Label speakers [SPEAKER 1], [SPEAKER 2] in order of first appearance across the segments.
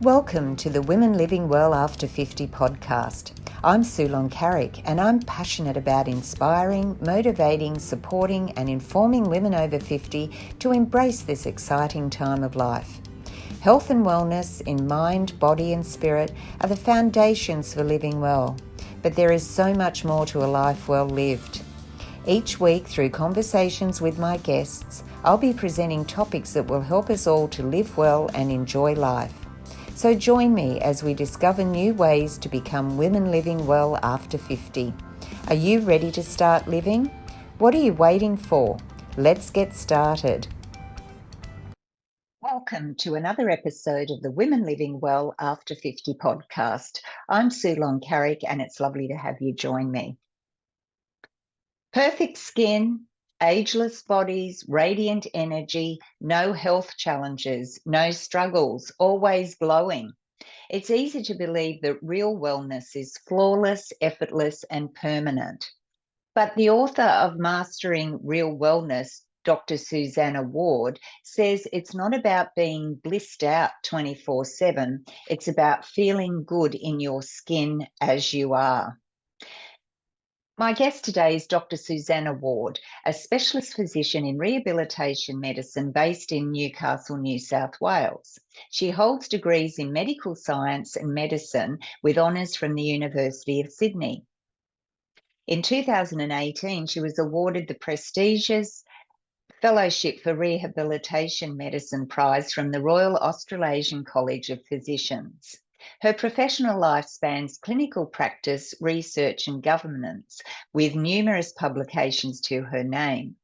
[SPEAKER 1] Welcome to the Women Living Well After 50 podcast. I'm Susannah and I'm passionate about inspiring, motivating, supporting and informing women over 50 to embrace this exciting time of life. Health and wellness in mind, body and spirit are the foundations for living well, but there is so much more to a life well lived. Each week, through conversations with my guests, I'll be presenting topics that will help us all to live well and enjoy life. So join me as we discover new ways to become women living well after 50. Are you ready to start living? What are you waiting for? Let's get started. Welcome to another episode of the Women Living Well After 50 podcast. I'm Susannah and it's lovely to have you join me. Perfect skin, ageless bodies, radiant energy, no health challenges, no struggles, always glowing. It's easy to believe that real wellness is flawless, effortless, and permanent. But the author of Mastering Real Wellness, Dr. Susannah Ward, says it's not about being blissed out 24/7. It's about feeling good in your skin as you are. My guest today is Dr. Susannah Ward, a specialist physician in rehabilitation medicine based in Newcastle, New South Wales. She holds degrees in medical science and medicine with honours from the University of Sydney. In 2018, she was awarded the prestigious Fellowship for Rehabilitation Medicine Prize from the Royal Australasian College of Physicians. Her professional life spans clinical practice, research and governance, with numerous publications to her name.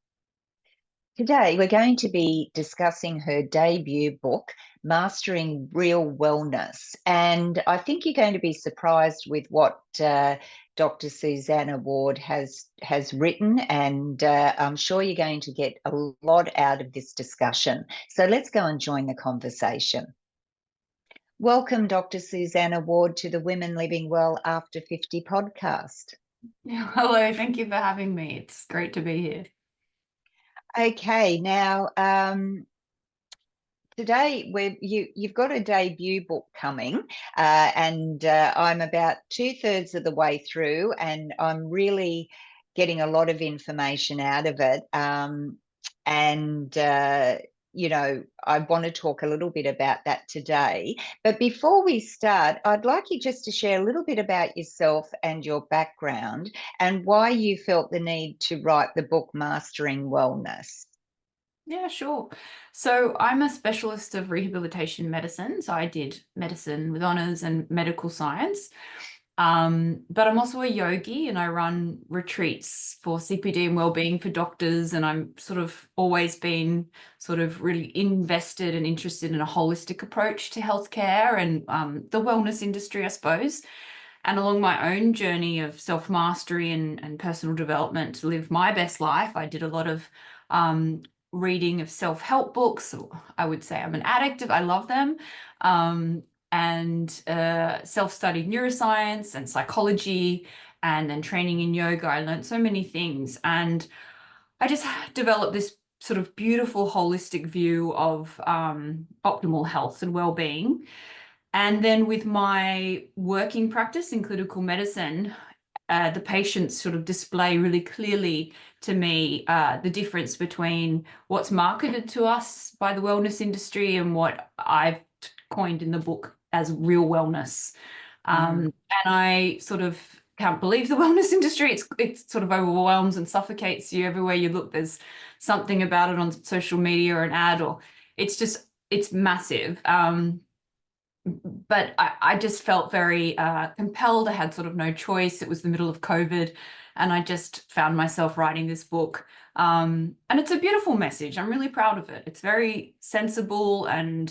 [SPEAKER 1] Today, we're going to be discussing her debut book, Mastering Real Wellness. And I think you're going to be surprised with what Dr. Susannah Ward has written, and I'm sure you're going to get a lot out of this discussion. So let's go and join the conversation. Welcome, Dr. Susannah Ward, to the Women Living Well After 50 podcast.
[SPEAKER 2] Hello, thank you for having me. It's great to be here.
[SPEAKER 1] Okay, now today you've got a debut book coming, and I'm about 2/3 of the way through, and I'm really getting a lot of information out of it. I want to talk a little bit about that today. But before we start, I'd like you just to share a little bit about yourself and your background and why you felt the need to write the book Mastering Wellness.
[SPEAKER 2] Yeah, sure. So I'm a specialist of rehabilitation medicine. So I did medicine with honours and medical science. But I'm also a yogi and I run retreats for CPD and wellbeing for doctors. And I'm sort of always been sort of really invested and interested in a holistic approach to healthcare and the wellness industry, I suppose. And along my own journey of self-mastery and personal development to live my best life, I did a lot of reading of self-help books. I would say I'm an addict I love them. And self-studied neuroscience and psychology, and then training in yoga. I learned so many things, and I just developed this sort of beautiful holistic view of optimal health and well-being. And then with my working practice in clinical medicine, the patients sort of display really clearly to me the difference between what's marketed to us by the wellness industry and what I've coined in the book as real wellness. And I sort of can't believe the wellness industry. It sort of overwhelms and suffocates you. Everywhere you look, there's something about it on social media or an ad, or it's massive. But I just felt very compelled. I had sort of no choice. It was the middle of COVID, and I just found myself writing this book. And it's a beautiful message. I'm really proud of it. It's very sensible, and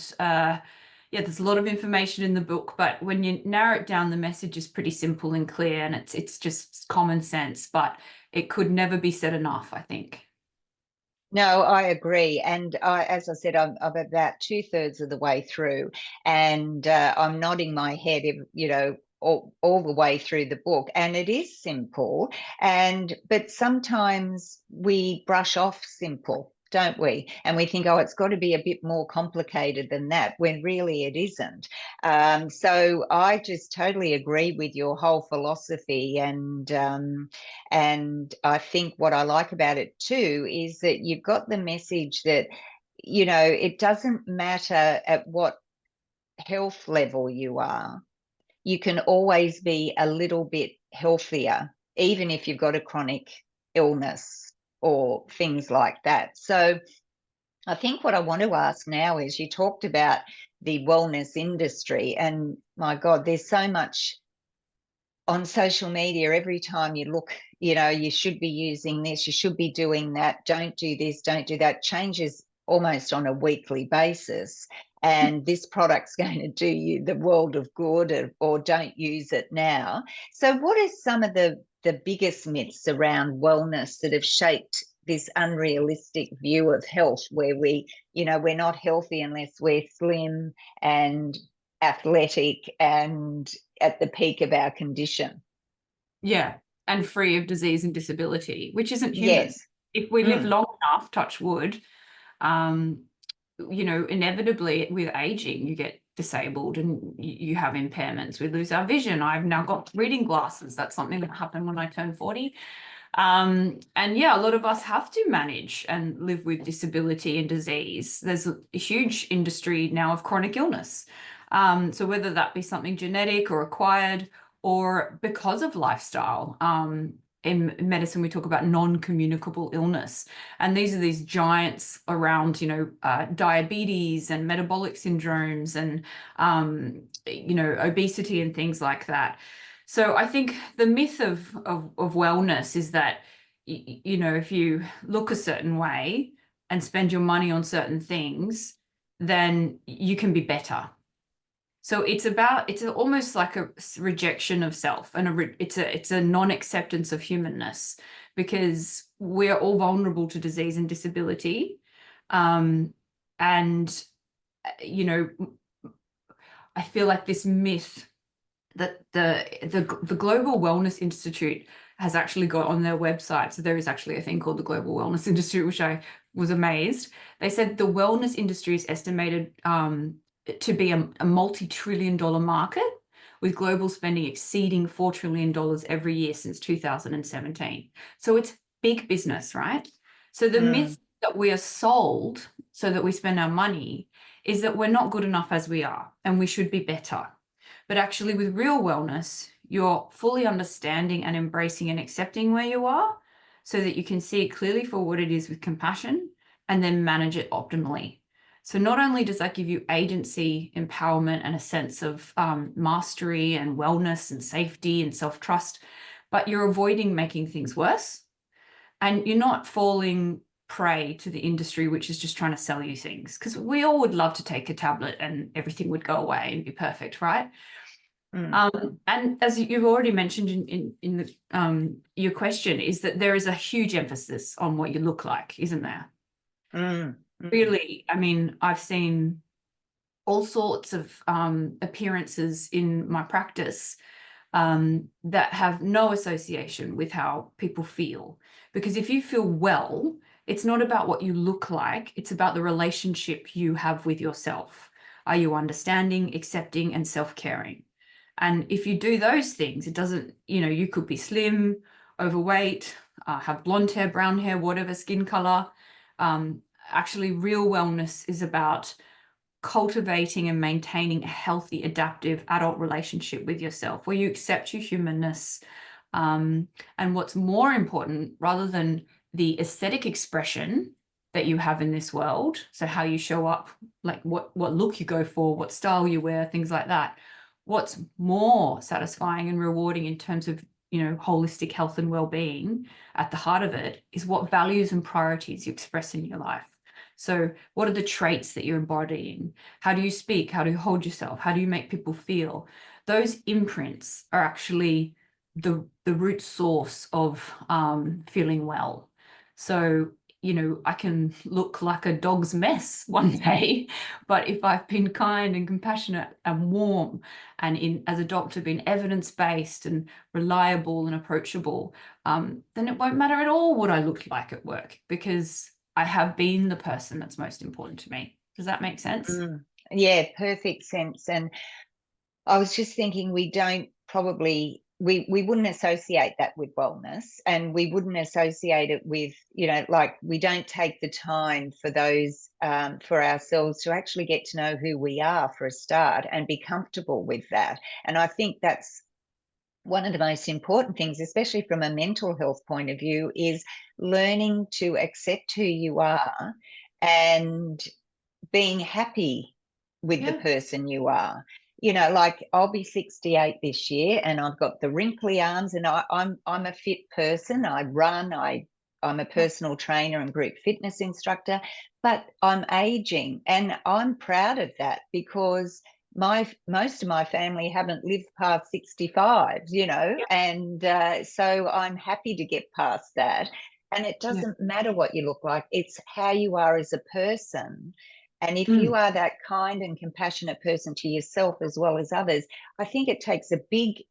[SPEAKER 2] there's a lot of information in the book, but when you narrow it down, the message is pretty simple and clear, and it's just common sense, but it could never be said enough, I think.
[SPEAKER 1] No, I agree. And as I said, I'm about 2/3 of the way through, and I'm nodding my head, all the way through the book. And it is simple, but sometimes we brush off simple, don't we? And we think, oh, it's got to be a bit more complicated than that, when really it isn't. So I just totally agree with your whole philosophy, and I think what I like about it too is that you've got the message that, you know, it doesn't matter at what health level you are, you can always be a little bit healthier, even if you've got a chronic illness or things like that. So I think what I want to ask now is, you talked about the wellness industry, and my God, there's so much on social media. Every time you look, you know, you should be using this, you should be doing that, don't do this, don't do that, changes almost on a weekly basis. And this product's going to do you the world of good, or don't use it now. So what are some of the biggest myths around wellness that have shaped this unrealistic view of health, where we, you know, we're not healthy unless we're slim and athletic and at the peak of our condition?
[SPEAKER 2] Yeah, and free of disease and disability, which isn't human.
[SPEAKER 1] Yes.
[SPEAKER 2] If we live
[SPEAKER 1] Mm,
[SPEAKER 2] long enough, touch wood, um, you know, inevitably with aging, you get disabled and you have impairments. We lose our vision. I've now got reading glasses. That's something that happened when I turned 40. And yeah, a lot of us have to manage and live with disability and disease. There's a huge industry now of chronic illness. So whether that be something genetic or acquired, or because of lifestyle. In medicine, we talk about non-communicable illness. And these are these giants around, you know, diabetes and metabolic syndromes and, you know, obesity and things like that. So I think the myth of wellness is that, you know, if you look a certain way and spend your money on certain things, then you can be better. So it's almost like a rejection of self, and it's a non-acceptance of humanness, because we're all vulnerable to disease and disability. And you know, I feel like this myth that the Global Wellness Institute has actually got on their website. So there is actually a thing called the Global Wellness Institute, which I was amazed. They said the wellness industry is estimated to be a multi-trillion-dollar market, with global spending exceeding $4 trillion every year since 2017. So it's big business, right? So the
[SPEAKER 1] mm,
[SPEAKER 2] myth that we are sold so that we spend our money is that we're not good enough as we are, and we should be better. But actually, with real wellness, you're fully understanding and embracing and accepting where you are, so that you can see it clearly for what it is with compassion, and then manage it optimally. So not only does that give you agency, empowerment, and a sense of mastery and wellness and safety and self-trust, but you're avoiding making things worse, and you're not falling prey to the industry, which is just trying to sell you things. Because we all would love to take a tablet and everything would go away and be perfect, right?
[SPEAKER 1] mm,
[SPEAKER 2] And as you've already mentioned in your question, is that there is a huge emphasis on what you look like, isn't there?
[SPEAKER 1] mm, mm,
[SPEAKER 2] Really, I mean, I've seen all sorts of appearances in my practice that have no association with how people feel. Because if you feel well, it's not about what you look like, it's about the relationship you have with yourself. Are you understanding, accepting, and self-caring? And if you do those things, it doesn't, you know, you could be slim, overweight, have blonde hair, brown hair, whatever skin color. Actually, real wellness is about cultivating and maintaining a healthy, adaptive adult relationship with yourself, where you accept your humanness. And what's more important, rather than the aesthetic expression that you have in this world, so how you show up, like what look you go for, what style you wear, things like that. What's more satisfying and rewarding in terms of, you know, holistic health and well-being, at the heart of it is what values and priorities you express in your life. So what are the traits that you're embodying? How do you speak? How do you hold yourself? How do you make people feel? Those imprints are actually the root source of feeling well. So, you know, I can look like a dog's mess one day, but if I've been kind and compassionate and warm, and as a doctor been evidence-based and reliable and approachable, then it won't matter at all what I look like at work, because I have been the person that's most important to me. Does that make sense?
[SPEAKER 1] Yeah, perfect sense. And I was just thinking we don't probably we wouldn't associate that with wellness, and we wouldn't associate it with, like, we don't take the time for those for ourselves to actually get to know who we are for a start and be comfortable with that. And I think that's one of the most important things, especially from a mental health point of view, is learning to accept who you are and being happy with the
[SPEAKER 2] Yeah.
[SPEAKER 1] person you are. Like, I'll be 68 this year, and I've got the wrinkly arms, and I'm a fit person. I run, I'm a personal trainer and group fitness instructor, but I'm aging, and I'm proud of that because most of my family haven't lived past 65,
[SPEAKER 2] Yeah.
[SPEAKER 1] and so I'm happy to get past that. And it
[SPEAKER 2] Yeah.
[SPEAKER 1] doesn't matter what you look like, it's how you are as a person. And if you
[SPEAKER 2] Mm.
[SPEAKER 1] are that kind and compassionate person to yourself as well as others, I think it takes a big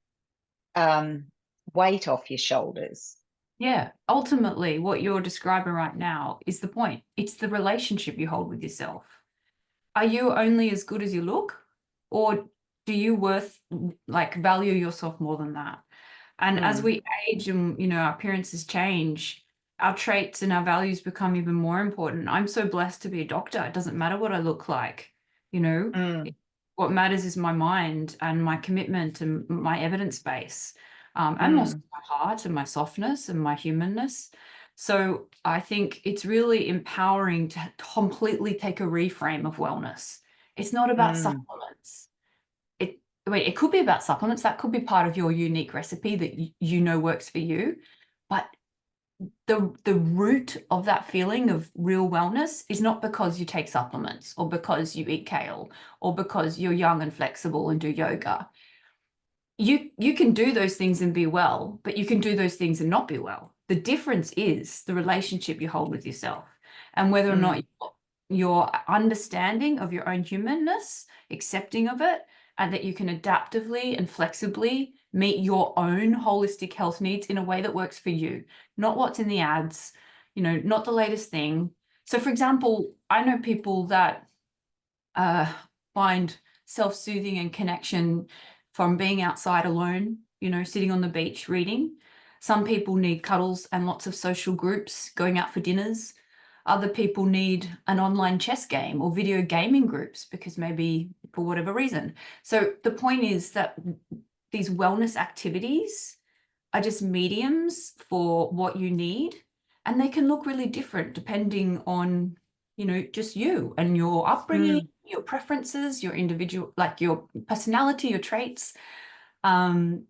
[SPEAKER 1] um, weight off your shoulders.
[SPEAKER 2] Yeah. Ultimately, what you're describing right now is the point. It's the relationship you hold with yourself. Are you only as good as you look, or do you value yourself more than that? And as
[SPEAKER 1] Mm,
[SPEAKER 2] we age and, our appearances change, our traits and our values become even more important. I'm so blessed to be a doctor. It doesn't matter what I look like, you know.
[SPEAKER 1] mm,
[SPEAKER 2] What matters is my mind and my commitment and my evidence base, and also
[SPEAKER 1] mm,
[SPEAKER 2] my heart and my softness and my humanness. So I think it's really empowering to completely take a reframe of wellness. It's not about
[SPEAKER 1] mm,
[SPEAKER 2] supplements. It could be about supplements. That could be part of your unique recipe that works for you. But the root of that feeling of real wellness is not because you take supplements or because you eat kale or because you're young and flexible and do yoga. You can do those things and be well, but you can do those things and not be well. The difference is the relationship you hold with yourself and whether or not
[SPEAKER 1] mm,
[SPEAKER 2] your understanding of your own humanness, accepting of it, and that you can adaptively and flexibly meet your own holistic health needs in a way that works for you, not what's in the ads, not the latest thing. So, for example, I know people that uh, find self-soothing and connection from being outside alone, sitting on the beach reading. Some people need cuddles and lots of social groups, going out for dinners. Other people need an online chess game or video gaming groups because maybe for whatever reason. So the point is that these wellness activities are just mediums for what you need, and they can look really different depending on, just you and your upbringing,
[SPEAKER 1] mm,
[SPEAKER 2] your preferences, your individual, like your personality, your traits. Um,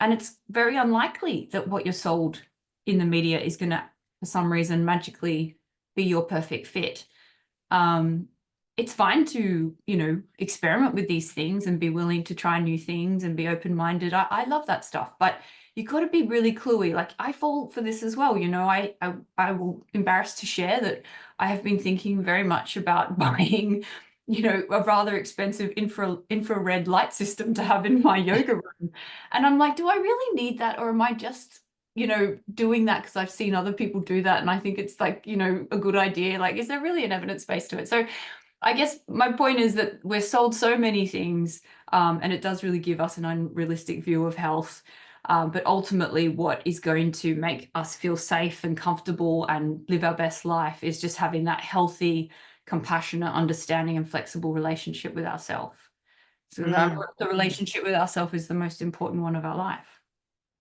[SPEAKER 2] and it's very unlikely that what you're sold in the media is going to, for some reason, magically be your perfect fit. Um, it's fine to, experiment with these things and be willing to try new things and be open-minded. I love that stuff, but you got to be really cluey. Like I fall for this as well. I will embarrassed to share that I have been thinking very much about buying, a rather expensive infrared light system to have in my yoga room. And I'm like, do I really need that? Or am I just doing that because I've seen other people do that and I think it's like, a good idea. Like, is there really an evidence base to it? So I guess my point is that we're sold so many things, and it does really give us an unrealistic view of health. But ultimately, what is going to make us feel safe and comfortable and live our best life is just having that healthy, compassionate, understanding, and flexible relationship with ourselves. So
[SPEAKER 1] mm,
[SPEAKER 2] the
[SPEAKER 1] mm.
[SPEAKER 2] relationship with ourselves is the most important one of our life.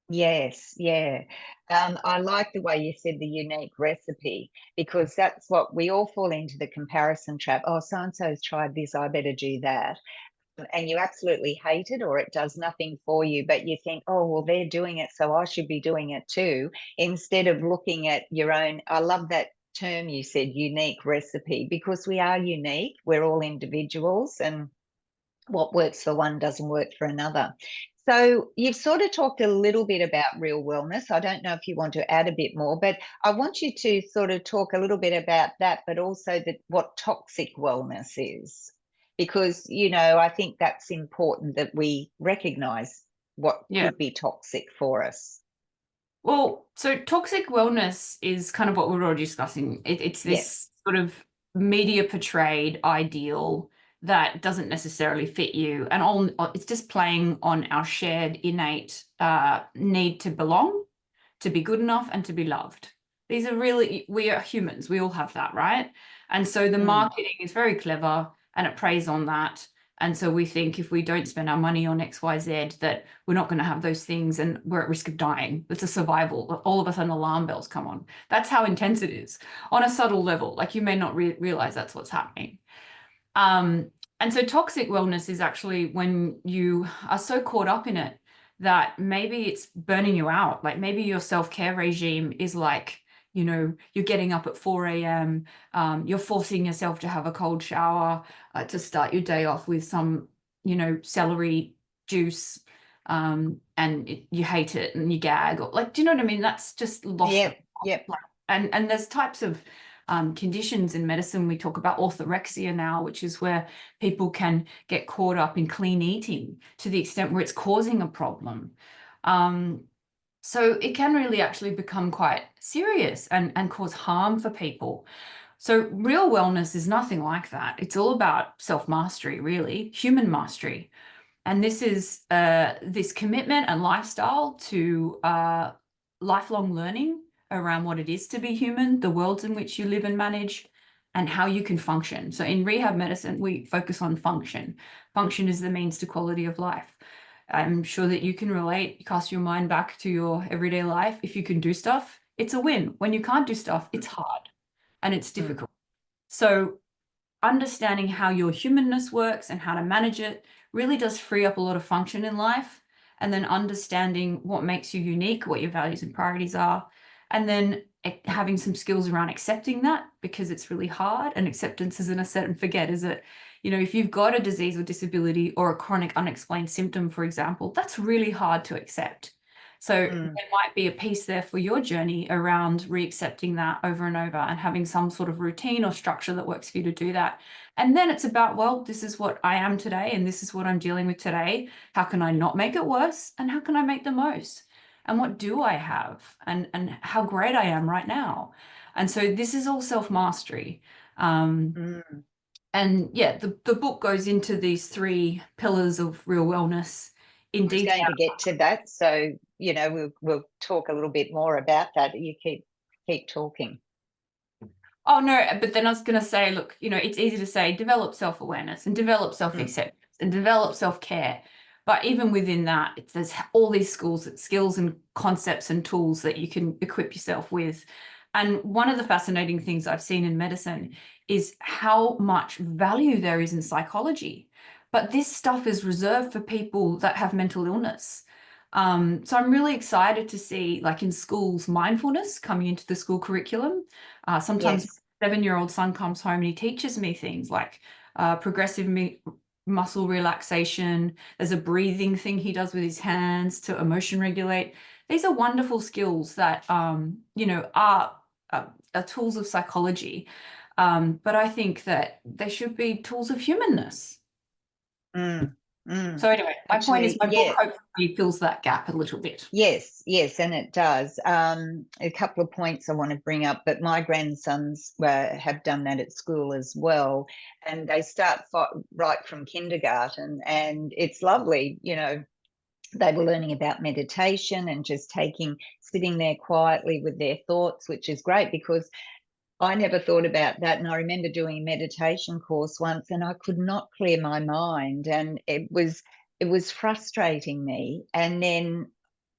[SPEAKER 1] Yes, yeah. I like the way you said the unique recipe, because that's what we all fall into, the comparison trap. Oh, so and so's tried this, I better do that. And you absolutely hate it, or it does nothing for you, but you think, oh, well, they're doing it, so I should be doing it too, instead of looking at your own. I love that term you said, unique recipe, because we are unique. We're all individuals, and what works for one doesn't work for another. So you've sort of talked a little bit about real wellness. I don't know if you want to add a bit more, but I want you to sort of talk a little bit about that, but also what toxic wellness is, because I think that's important that we recognize what
[SPEAKER 2] Yeah.
[SPEAKER 1] could be toxic for us.
[SPEAKER 2] Well, so toxic wellness is kind of what we we're already discussing. It's
[SPEAKER 1] Yeah.
[SPEAKER 2] this sort of media portrayed ideal that doesn't necessarily fit you, and all it's just playing on our shared innate need to belong, to be good enough, and to be loved. These are really, we are humans. We all have that, right? And so the
[SPEAKER 1] Mm,
[SPEAKER 2] marketing is very clever and it preys on that. And so we think if we don't spend our money on XYZ, that we're not going to have those things and we're at risk of dying. It's a survival. All of a sudden, alarm bells come on. That's how intense it is on a subtle level. Like you may not realize that's what's happening. Um, and so toxic wellness is actually when you are so caught up in it that maybe it's burning you out. Like maybe your self-care regime is like, you're getting up at 4 a.m., you're forcing yourself to have a cold shower, to start your day off with some, celery juice, and you hate it and you gag. Or like, do you know what I mean? That's just lost the
[SPEAKER 1] yep. Yep.
[SPEAKER 2] plot. And there's types of conditions in medicine. We talk about orthorexia now, which is where people can get caught up in clean eating to the extent where it's causing a problem. So it can really actually become quite serious and cause harm for people. So real wellness is nothing like that. It's all about self-mastery, really, human mastery. And this is this commitment and lifestyle to lifelong learning around what it is to be human, the worlds in which you live and manage, and how you can function. So in rehab medicine, we focus on function. Function is the means to quality of life. I'm sure that you can relate, cast your mind back to your everyday life. If you can do stuff, it's a win. When you can't do stuff, it's hard and it's
[SPEAKER 1] Mm,
[SPEAKER 2] difficult. So understanding how your humanness works and how to manage it really does free up a lot of function in life. And then understanding what makes you unique, what your values and priorities are, and then having some skills around accepting that, because it's really hard. And acceptance isn't a set and forget, is it? If you've got a disease or disability or a chronic unexplained symptom, for example, that's really hard to accept. So
[SPEAKER 1] mm,
[SPEAKER 2] there might be a piece there for your journey around re-accepting that over and over and having some sort of routine or structure that works for you to do that. And then it's about, well, this is what I am today and this is what I'm dealing with today. How can I not make it worse? And how can I make the most? And what do I have? And how great I am right now. And so this is all self-mastery.
[SPEAKER 1] mm.
[SPEAKER 2] And yeah, the book goes into these 3 pillars of real wellness in
[SPEAKER 1] I was
[SPEAKER 2] detail.
[SPEAKER 1] going to get to that, so we'll talk a little bit more about that. You keep talking.
[SPEAKER 2] Oh no, but then I was going to say, look, it's easy to say develop self-awareness and develop
[SPEAKER 1] Mm,
[SPEAKER 2] self-acceptance and develop self-care. But even within that, there's all these skills and concepts and tools that you can equip yourself with. And one of the fascinating things I've seen in medicine is how much value there is in psychology. But this stuff is reserved for people that have mental illness. So I'm really excited to see, like in schools, mindfulness coming into the school curriculum. Sometimes
[SPEAKER 1] yes.
[SPEAKER 2] 7-year-old son comes home and he teaches me things like progressive muscle relaxation. There's a breathing thing he does with his hands to emotion regulate. These are wonderful skills that, are tools of psychology. But I think that they should be tools of humanness.
[SPEAKER 1] Mm, mm.
[SPEAKER 2] So anyway, my point is
[SPEAKER 1] Actually,
[SPEAKER 2] my book
[SPEAKER 1] yeah.
[SPEAKER 2] hopefully fills that gap a little bit.
[SPEAKER 1] Yes, and it does. A couple of points I want to bring up, but my grandsons have done that at school as well, and they start right from kindergarten, and it's lovely. They were learning about meditation and just sitting there quietly with their thoughts, which is great because I never thought about that. And I remember doing a meditation course once and I could not clear my mind, and it was frustrating me. And then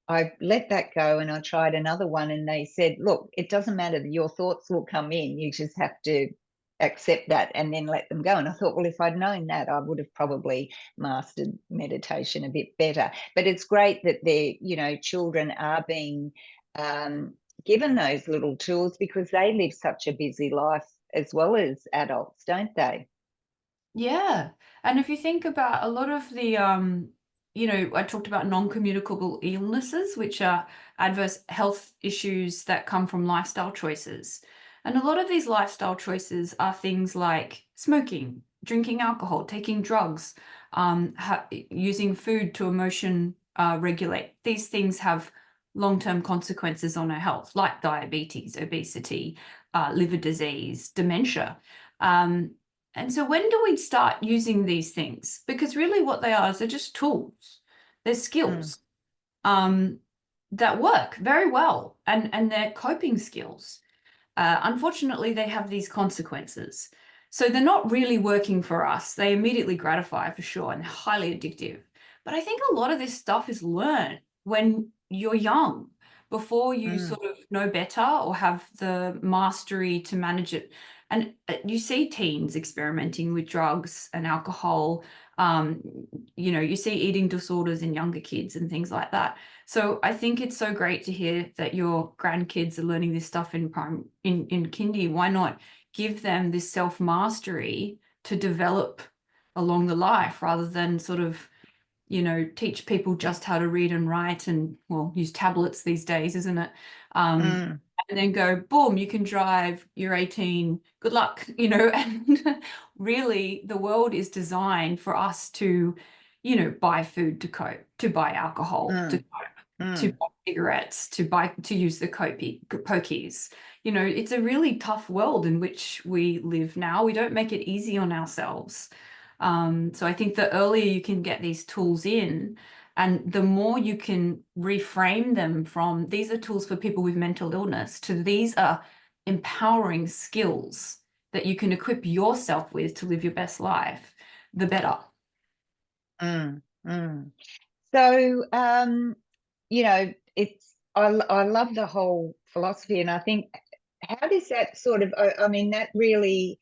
[SPEAKER 1] I let that go and I tried another one, and they said, look, it doesn't matter, your thoughts will come in, you just have to accept that and then let them go. And I thought, well, if I'd known that, I would have probably mastered meditation a bit better. But it's great that children are being um, given those little tools because they live such a busy life as well as adults, don't they?
[SPEAKER 2] Yeah. And if you think about a lot of the, I talked about non-communicable illnesses, which are adverse health issues that come from lifestyle choices. And a lot of these lifestyle choices are things like smoking, drinking alcohol, taking drugs, using food to emotion regulate. These things have long-term consequences on our health, like diabetes, obesity, liver disease, dementia. And so when do we start using these things? Because really what they are is they're just tools. They're skills that work very well, and they're coping skills. Unfortunately, they have these consequences. So they're not really working for us. They immediately gratify for sure, and they're highly addictive. But I think a lot of this stuff is learned when you're young, before you sort of know better or have the mastery to manage it. And you see teens experimenting with drugs and alcohol. You see eating disorders in younger kids and things like that. So I think it's so great to hear that your grandkids are learning this stuff in kindy. Why not give them this self-mastery to develop along the life, rather than sort of, teach people just how to read and write and, well, use tablets these days, isn't it? And then go, boom, you can drive, you're 18, good luck, and really the world is designed for us to, buy food to cope, to buy alcohol to cope, to buy cigarettes, to use the pokies. It's a really tough world in which we live now. We don't make it easy on ourselves. So I think the earlier you can get these tools in, and the more you can reframe them from these are tools for people with mental illness to these are empowering skills that you can equip yourself with to live your best life, the better.
[SPEAKER 1] So, I love the whole philosophy, and I think, how does that sort of, I mean, that really,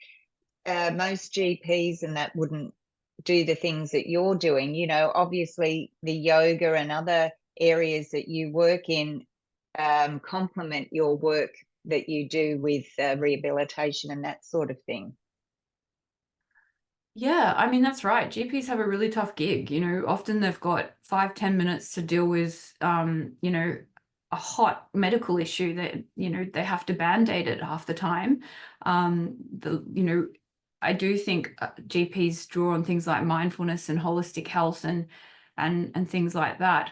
[SPEAKER 1] most GPs and that wouldn't do the things that you're doing. Obviously the yoga and other areas that you work in complement your work that you do with rehabilitation and that sort of thing.
[SPEAKER 2] Yeah, I mean, that's right. GPs have a really tough gig. Often they've got 5-10 minutes to deal with, a hot medical issue that, they have to band-aid it half the time. I do think GPs draw on things like mindfulness and holistic health and things like that.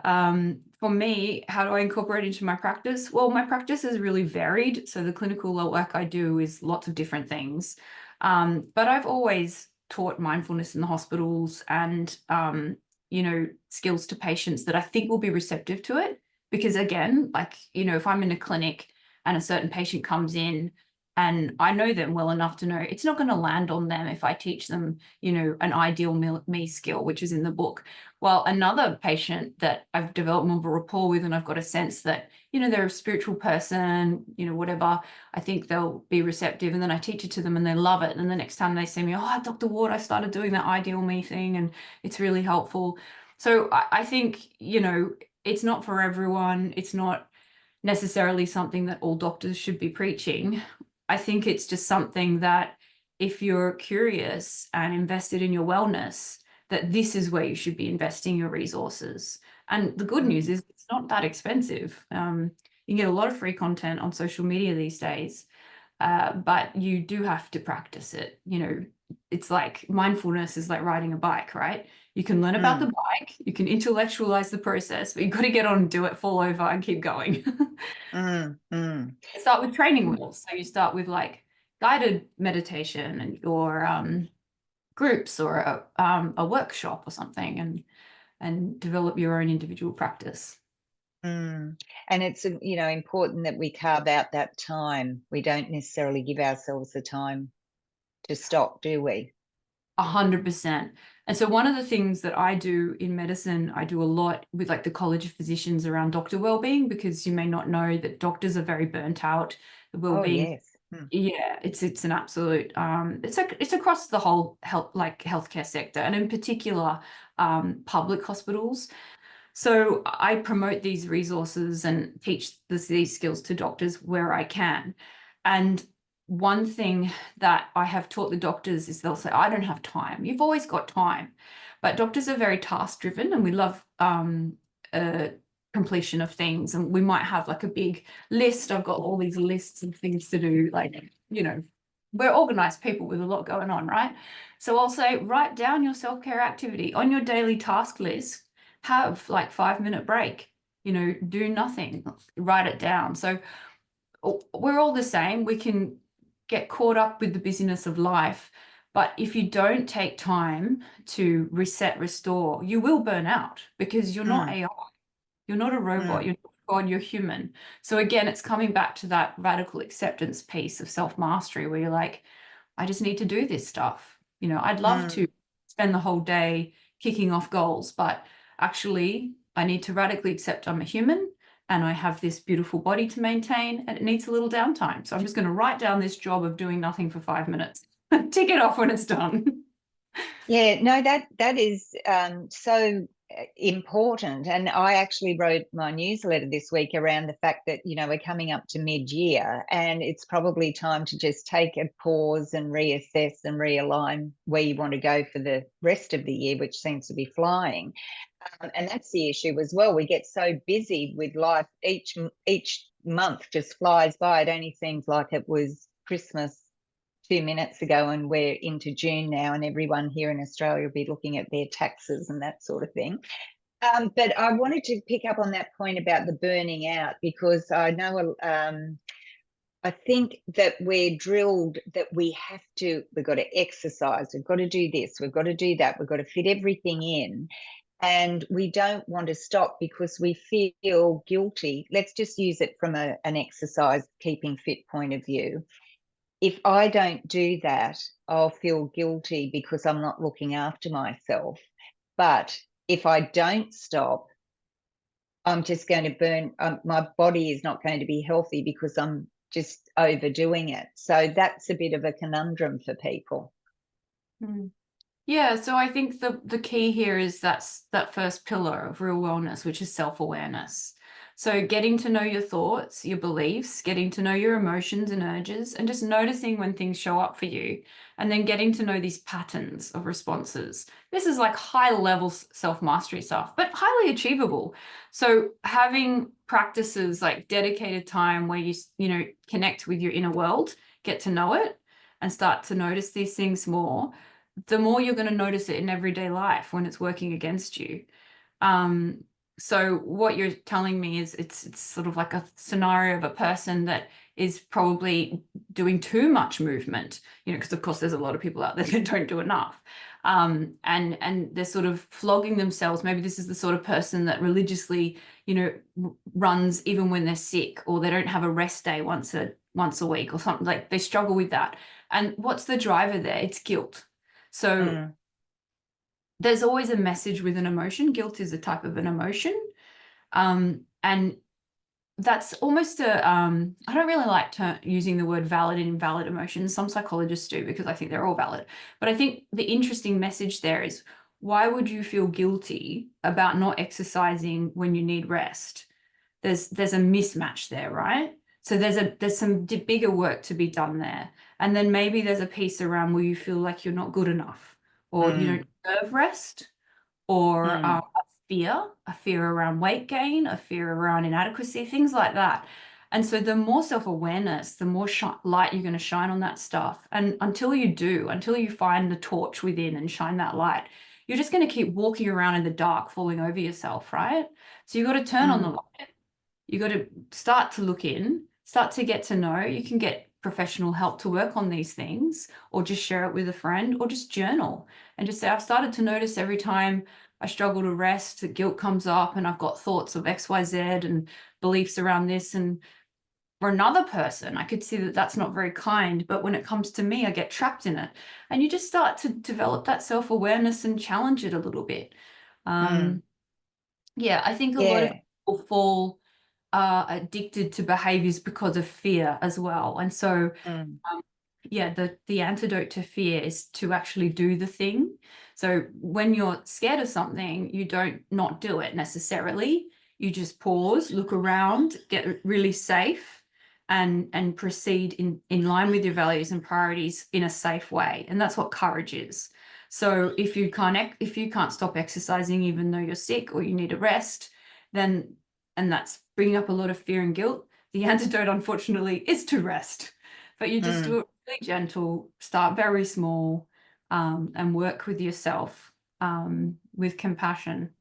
[SPEAKER 2] For me, how do I incorporate it into my practice? Well, my practice is really varied. So the clinical work I do is lots of different things. But I've always taught mindfulness in the hospitals and, skills to patients that I think will be receptive to it. Because again, if I'm in a clinic and a certain patient comes in and I know them well enough to know it's not going to land on them if I teach them, an ideal me skill, which is in the book. Well, another patient that I've developed more of a rapport with, and I've got a sense that, they're a spiritual person, whatever, I think they'll be receptive. And then I teach it to them and they love it. And the next time they see me, oh, Dr. Ward, I started doing that ideal me thing and it's really helpful. So I think, it's not for everyone. It's not necessarily something that all doctors should be preaching. I think it's just something that if you're curious and invested in your wellness, that this is where you should be investing your resources. And the good news is it's not that expensive. You can get a lot of free content on social media these days, but you do have to practice it. It's like mindfulness is like riding a bike, right? You can learn about the bike, you can intellectualize the process, but you've got to get on and do it, fall over and keep going. Start with training wheels. So you start with like guided meditation and your groups or a workshop or something, and develop your own individual practice.
[SPEAKER 1] And it's important that we carve out that time. We don't necessarily give ourselves the time to stop, do we?
[SPEAKER 2] 100%. And so one of the things that I do in medicine, I do a lot with like the College of Physicians around doctor wellbeing, because you may not know that doctors are very burnt out. The wellbeing,
[SPEAKER 1] Oh, yes.
[SPEAKER 2] yeah, it's an absolute it's across the whole healthcare sector, and in particular public hospitals. So I promote these resources and teach these skills to doctors where I can. And one thing that I have taught the doctors is they'll say, I don't have time. You've always got time. But doctors are very task driven, and we love completion of things. And we might have like a big list. I've got all these lists of things to do. We're organized people with a lot going on, right? So I'll say, write down your self-care activity on your daily task list. Have like 5-minute break. do nothing, write it down. So we're all the same. We can get caught up with the busyness of life, but if you don't take time to reset, restore, you will burn out, because you're not
[SPEAKER 1] Mm,
[SPEAKER 2] AI. You're not a robot.
[SPEAKER 1] mm,
[SPEAKER 2] You're not God, you're human. So again, it's coming back to that radical acceptance piece of self-mastery, where you're like, I just need to do this stuff. I'd love to
[SPEAKER 1] mm.
[SPEAKER 2] spend the whole day kicking off goals, but actually I need to radically accept I'm a human and I have this beautiful body to maintain, and it needs a little downtime. So I'm just going to write down this job of doing nothing for 5 minutes, tick it off when it's done.
[SPEAKER 1] Yeah, no, that is so important. And I actually wrote my newsletter this week around the fact that, we're coming up to mid-year, and it's probably time to just take a pause and reassess and realign where you want to go for the rest of the year, which seems to be flying. And that's the issue as well. We get so busy with life, each month just flies by. It only seems like it was Christmas 2 minutes ago, and we're into June now, and everyone here in Australia will be looking at their taxes and that sort of thing. But I wanted to pick up on that point about the burning out, because I know I think that we're drilled that we've got to exercise, we've got to do this, we've got to do that, we've got to fit everything in. And we don't want to stop because we feel guilty. Let's just use it from an exercise keeping fit point of view. If I don't do that, I'll feel guilty because I'm not looking after myself. But if I don't stop, I'm just going to burn, my body is not going to be healthy because I'm just overdoing it. So that's a bit of a conundrum for people.
[SPEAKER 2] Mm. Yeah, so I think the key here is that first pillar of real wellness, which is self-awareness. So getting to know your thoughts, your beliefs, getting to know your emotions and urges, and just noticing when things show up for you, and then getting to know these patterns of responses. This is like high level self-mastery stuff, but highly achievable. So having practices like dedicated time where you connect with your inner world, get to know it, and start to notice these things more, the more you're going to notice it in everyday life when it's working against you. Um, so what you're telling me is it's sort of like a scenario of a person that is probably doing too much movement, because of course there's a lot of people out there that don't do enough. And they're sort of flogging themselves. Maybe this is the sort of person that religiously, runs even when they're sick, or they don't have a rest day once a week or something. Like, they struggle with that. And what's the driver there? It's guilt. So
[SPEAKER 1] Mm,
[SPEAKER 2] there's always a message with an emotion. Guilt is a type of an emotion. And that's almost I don't really like using the word valid and invalid emotions. Some psychologists do, because I think they're all valid. But I think the interesting message there is, why would you feel guilty about not exercising when you need rest? There's a mismatch there, right? So there's some bigger work to be done there. And then maybe there's a piece around where you feel like you're not good enough, or you
[SPEAKER 1] mm,
[SPEAKER 2] don't deserve rest, or
[SPEAKER 1] mm,
[SPEAKER 2] a fear around weight gain, a fear around inadequacy, things like that. And so the more self-awareness, the more light you're going to shine on that stuff. And until you find the torch within and shine that light, you're just going to keep walking around in the dark, falling over yourself, right? So you've got to turn on the
[SPEAKER 1] mm,
[SPEAKER 2] light. You got to start to look in, start to get to know. You can get professional help to work on these things, or just share it with a friend, or just journal and just say, I've started to notice every time I struggle to rest, the guilt comes up, and I've got thoughts of XYZ and beliefs around this. And for another person, I could see that that's not very kind, but when it comes to me, I get trapped in it. And you just start to develop that self-awareness and challenge it a little bit.
[SPEAKER 1] mm.
[SPEAKER 2] Yeah, I think a lot of
[SPEAKER 1] Yeah.
[SPEAKER 2] people fall addicted to behaviors because of fear as well. And so,
[SPEAKER 1] Mm,
[SPEAKER 2] yeah, the antidote to fear is to actually do the thing. So when you're scared of something, you don't not do it necessarily. You just pause, look around, get really safe, and proceed in line with your values and priorities in a safe way. And that's what courage is. So if you can't stop exercising even though you're sick or you need a rest, then and that's bringing up a lot of fear and guilt. The antidote, unfortunately, is to rest. But you just do
[SPEAKER 1] mm.
[SPEAKER 2] it really gentle, start very small, and work with yourself with compassion.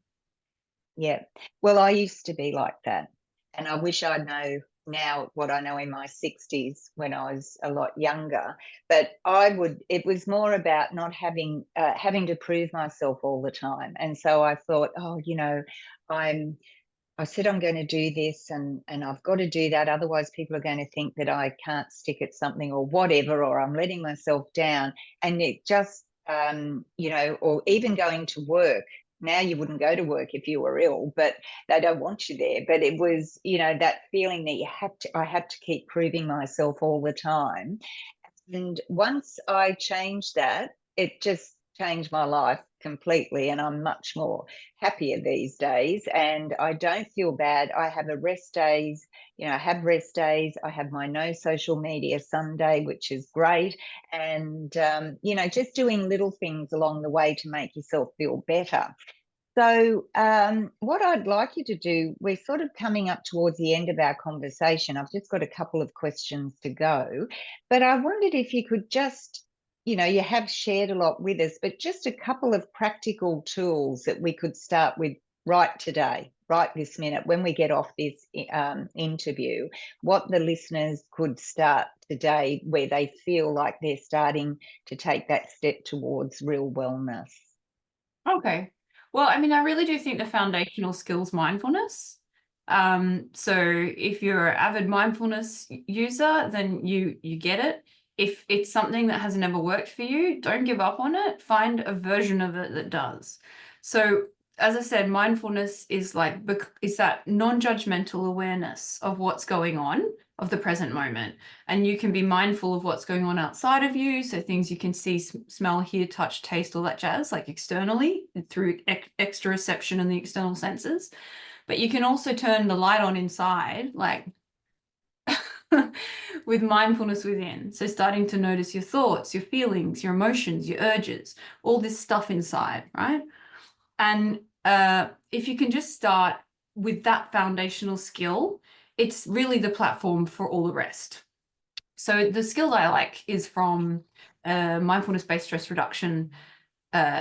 [SPEAKER 1] Yeah. Well, I used to be like that. And I wish I know now what I know in my 60s when I was a lot younger. But it was more about not having to prove myself all the time. And so I thought, oh, I'm, I said I'm going to do this and I've got to do that. Otherwise, people are going to think that I can't stick at something or whatever, or I'm letting myself down. And it just, or even going to work. Now you wouldn't go to work if you were ill, but they don't want you there. But it was, that feeling that I had to keep proving myself all the time. And once I changed that, it just changed my life completely. And I'm much more happier these days. And I don't feel bad. I have I have rest days. I have my no social media Sunday, which is great. And, just doing little things along the way to make yourself feel better. So, what I'd like you to do, we're sort of coming up towards the end of our conversation. I've just got a couple of questions to go, but I wondered if you could just, you have shared a lot with us, but just a couple of practical tools that we could start with right today, right this minute, when we get off this interview, what the listeners could start today where they feel like they're starting to take that step towards real wellness.
[SPEAKER 2] Okay. Well, I mean, I really do think the foundational skills mindfulness. So if you're an avid mindfulness user, then you get it. If it's something that has never worked for you, don't give up on it. Find a version of it that does. So as I said, mindfulness is that non-judgmental awareness of what's going on, of the present moment. And you can be mindful of what's going on outside of you. So things you can see, smell, hear, touch, taste, all that jazz, like externally through exteroception and the external senses. But you can also turn the light on inside, like with mindfulness within. So starting to notice your thoughts, your feelings, your emotions, your urges, all this stuff inside, right? And if you can just start with that foundational skill, it's really the platform for all the rest. So the skill I like is from mindfulness-based stress reduction,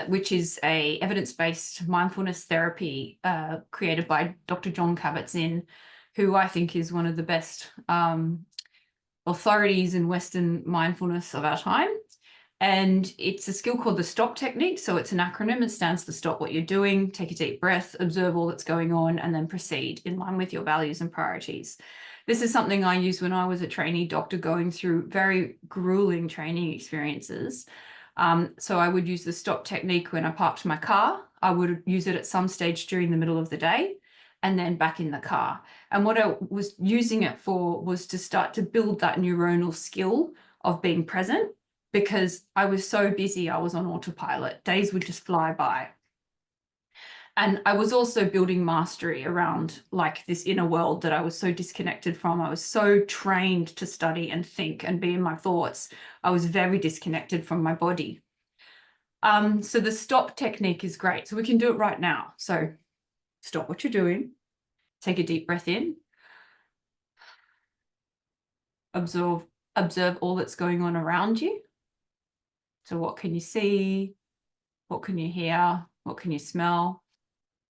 [SPEAKER 2] which is a evidence-based mindfulness therapy created by Dr. John Kabat-Zinn, who I think is one of the best authorities in Western mindfulness of our time. And it's a skill called the STOP technique. So it's an acronym. It stands for stop what you're doing, take a deep breath, observe all that's going on, and then proceed in line with your values and priorities. This is something I used when I was a trainee doctor going through very grueling training experiences. So I would use the STOP technique when I parked my car. I would use it at some stage during the middle of the day and then back in the car. And what I was using it for was to start to build that neuronal skill of being present, because I was so busy, I was on autopilot. Days would just fly by. And I was also building mastery around like this inner world that I was so disconnected from. I was so trained to study and think and be in my thoughts. I was very disconnected from my body. So the stop technique is great. So we can do it right now. So stop what you're doing. Take a deep breath in. Observe all that's going on around you. So what can you see? What can you hear? What can you smell?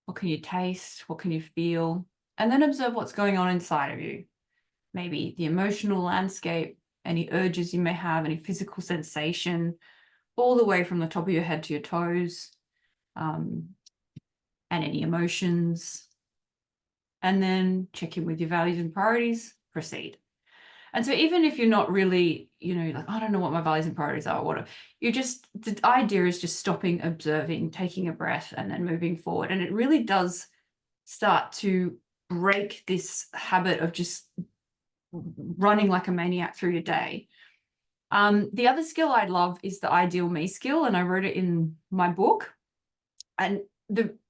[SPEAKER 2] What can you taste? What can you feel? And then observe what's going on inside of you. Maybe the emotional landscape, any urges you may have, any physical sensation, all the way from the top of your head to your toes, and any emotions. And then check in with your values and priorities, proceed. And so even if you're not really, like, I don't know what my values and priorities are, the idea is just stopping, observing, taking a breath, and then moving forward. And it really does start to break this habit of just running like a maniac through your day. The other skill I love is the ideal me skill, and I wrote it in my book. And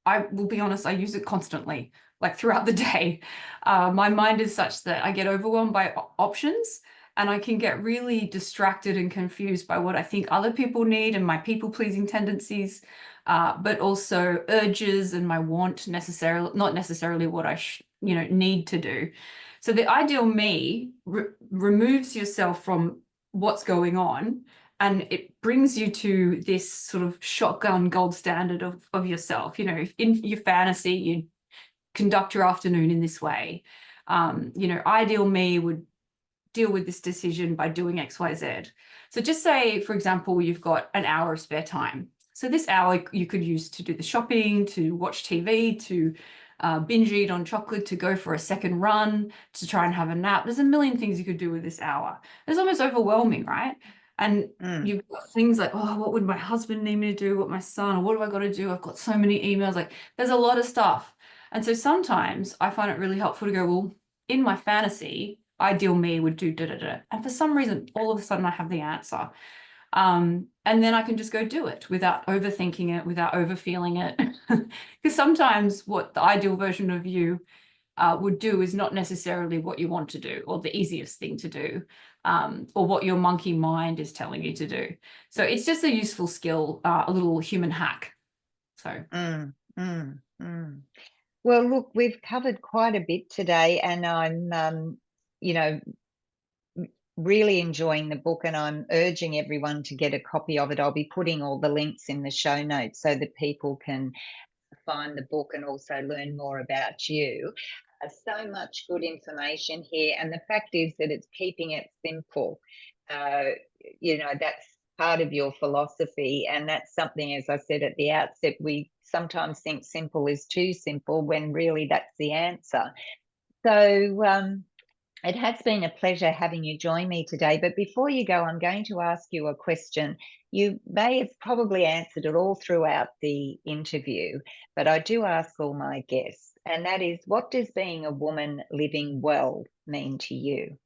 [SPEAKER 2] I will be honest, I use it constantly, like throughout the day. My mind is such that I get overwhelmed by options, and I can get really distracted and confused by what I think other people need and my people-pleasing tendencies, but also urges and my not necessarily what I need to do. So the ideal me removes yourself from what's going on, and it brings you to this sort of shotgun gold standard of yourself. In your fantasy, you conduct your afternoon in this way. Ideal me would deal with this decision by doing X, Y, Z. So just say, for example, you've got an hour of spare time. So this hour you could use to do the shopping, to watch TV, to binge eat on chocolate, to go for a second run, to try and have a nap. There's a million things you could do with this hour. It's almost overwhelming, right? And you've got things like, oh, what would my husband need me to do? What my son, or what do I got to do? I've got so many emails. Like, there's a lot of stuff. And so sometimes I find it really helpful to go, well, in my fantasy, ideal me would do da da da. And for some reason, all of a sudden I have the answer. And then I can just go do it without overthinking it, without overfeeling it. Because sometimes what the ideal version of you would do is not necessarily what you want to do or the easiest thing to do, or what your monkey mind is telling you to do. So it's just a useful skill, a little human hack. So.
[SPEAKER 1] Well, look, we've covered quite a bit today, and I'm, really enjoying the book, and I'm urging everyone to get a copy of it. I'll be putting all the links in the show notes so that people can find the book and also learn more about you. So much good information here, and the fact is that it's keeping it simple. That's part of your philosophy, and that's something, as I said at the outset, we sometimes think simple is too simple when really that's the answer. So it has been a pleasure having you join me today. But before you go, I'm going to ask you a question. You may have probably answered it all throughout the interview, but I do ask all my guests, and that is, what does being a woman living well mean to you?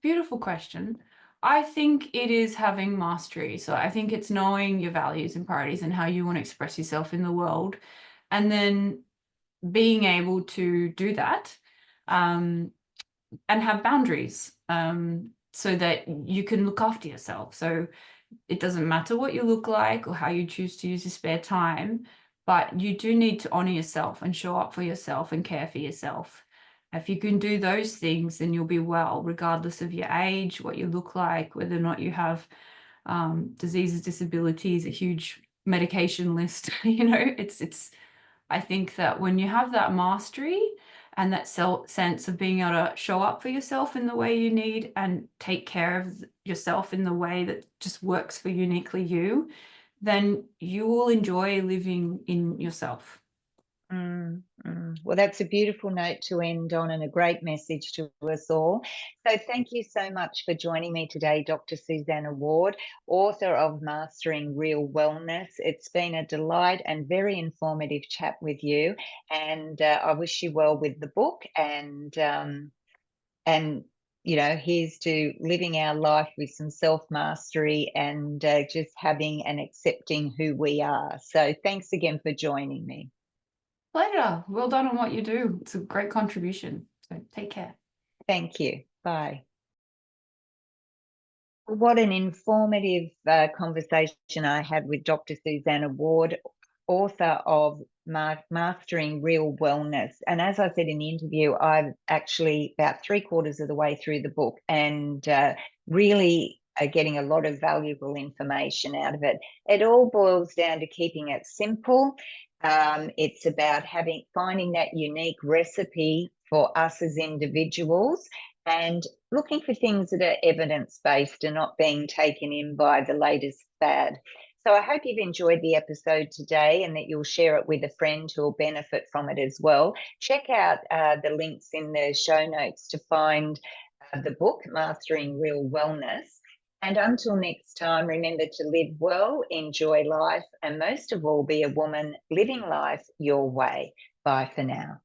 [SPEAKER 2] Beautiful question. I think it is having mastery. So I think it's knowing your values and priorities and how you want to express yourself in the world, and then being able to do that, and have boundaries, so that you can look after yourself. So it doesn't matter what you look like or how you choose to use your spare time, but you do need to honor yourself and show up for yourself and care for yourself. If you can do those things, then you'll be well, regardless of your age, what you look like, whether or not you have diseases, disabilities, a huge medication list. It's I think that when you have that mastery and that sense of being able to show up for yourself in the way you need and take care of yourself in the way that just works for uniquely you, then you will enjoy living in yourself.
[SPEAKER 1] Well, that's a beautiful note to end on, and a great message to us all. So thank you so much for joining me today, Dr. Susannah Ward, author of Mastering Real Wellness. It's been a delight and very informative chat with you, and I wish you well with the book, and here's to living our life with some self-mastery and just having and accepting who we are. So thanks again for joining me.
[SPEAKER 2] Pleasure. Well done on what you do. It's a great contribution. So take care.
[SPEAKER 1] Thank you. Bye. What an informative conversation I had with Dr. Susannah Ward, author of Mastering Real Wellness. And as I said in the interview, I'm actually about 3/4 of the way through the book, and really getting a lot of valuable information out of it. It all boils down to keeping it simple. It's about finding that unique recipe for us as individuals, and looking for things that are evidence-based and not being taken in by the latest fad. So I hope you've enjoyed the episode today and that you'll share it with a friend who will benefit from it as well. Check out the links in the show notes to find the book, Mastering Real Wellness. And until next time, remember to live well, enjoy life, and most of all, be a woman living life your way. Bye for now.